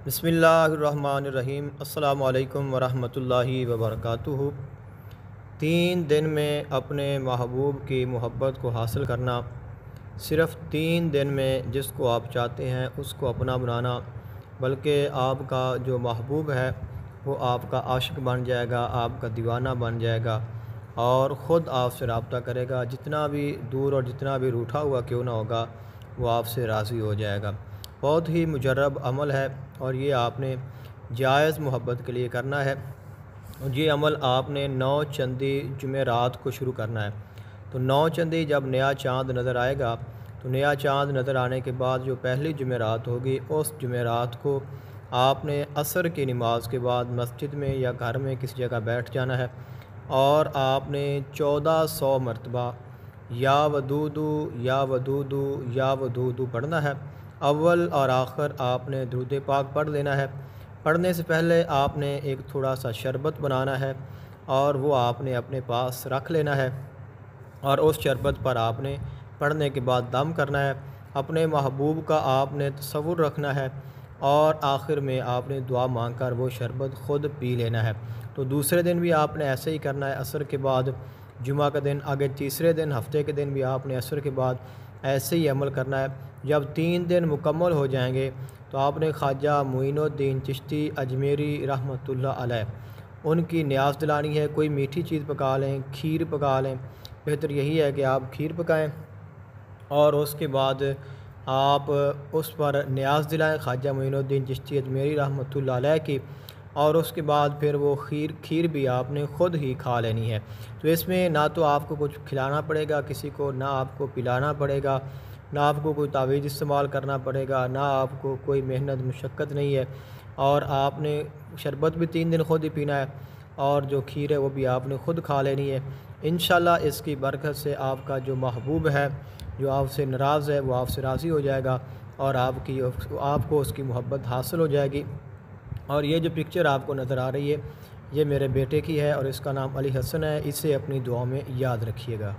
बिस्मिल्लाहिर्रहमानिर्रहीम। अस्सलाम वालेकुम वरहमतुल्लाहि वबरकातुहू। 3 दिन में अपने महबूब की मोहब्बत को हासिल करना, सिर्फ़ 3 दिन में जिसको आप चाहते हैं उसको अपना बनाना, बल्कि आपका जो महबूब है वो आपका आशिक बन जाएगा, आपका दीवाना बन जाएगा और ख़ुद आपसे रब्ता करेगा। जितना भी दूर और जितना भी रूठा हुआ क्यों ना होगा, वो आपसे राज़ी हो जाएगा। बहुत ही मुजर्रब अमल है और ये आपने जायज़ मोहब्बत के लिए करना है। और ये अमल आपने 9 चंदी जुमेरात को शुरू करना है। तो 9 चंदी जब नया चाँद नज़र आएगा, तो नया चाँद नज़र आने के बाद जो पहली जुमेरात होगी, उस जुमेरात को आपने असर की नमाज के बाद मस्जिद में या घर में किसी जगह बैठ जाना है और आपने 1400 मरतबा या वदूदू या वदूदू या वदूदू पढ़ना है। अव्वल और आखिर आपने दुरूद पाक पढ़ लेना है। पढ़ने से पहले आपने एक थोड़ा सा शरबत बनाना है और वो आपने अपने पास रख लेना है और उस शरबत पर आपने पढ़ने के बाद दम करना है। अपने महबूब का आपने तसव्वुर रखना है और आखिर में आपने दुआ मांगकर वो शरबत ख़ुद पी लेना है। तो दूसरे दिन भी आपने ऐसे ही करना है, असर के बाद जुमा का दिन, आगे तीसरे दिन हफ्ते के दिन भी आपने असर के बाद ऐसे ही अमल करना है। जब 3 दिन मुकम्मल हो जाएंगे तो आपने ख्वाजा मोइनुद्दीन चिश्ती अजमेरी रहमतुल्लाह अलैह उनकी न्याज़ दिलानी है। कोई मीठी चीज़ पका लें, खीर पका लें, बेहतर यही है कि आप खीर पकाएं और उसके बाद आप उस पर न्याज़ दिलाएं ख्वाजा मोइनुद्दीन चिश्ती अजमेरी रहमतुल्लाह अलैह की, और उसके बाद फिर वो खीर भी आपने ख़ुद ही खा लेनी है। तो इसमें ना तो आपको कुछ खिलाना पड़ेगा किसी को, ना आपको पिलाना पड़ेगा, ना आपको कोई तावीज़ इस्तेमाल करना पड़ेगा, ना आपको कोई मेहनत मुशक्क़त नहीं है। और आपने शरबत भी 3 दिन ख़ुद ही पीना है और जो खीर है वो भी आपने ख़ुद खा लेनी है। इंशाल्लाह इसकी बरकत से आपका जो महबूब है, जो आपसे नाराज़ है, वो आपसे राज़ी हो जाएगा और आपको उसकी मोहब्बत हासिल हो जाएगी। और ये जो पिक्चर आपको नज़र आ रही है, ये मेरे बेटे की है और इसका नाम अली हसन है। इसे अपनी दुआ में याद रखिएगा।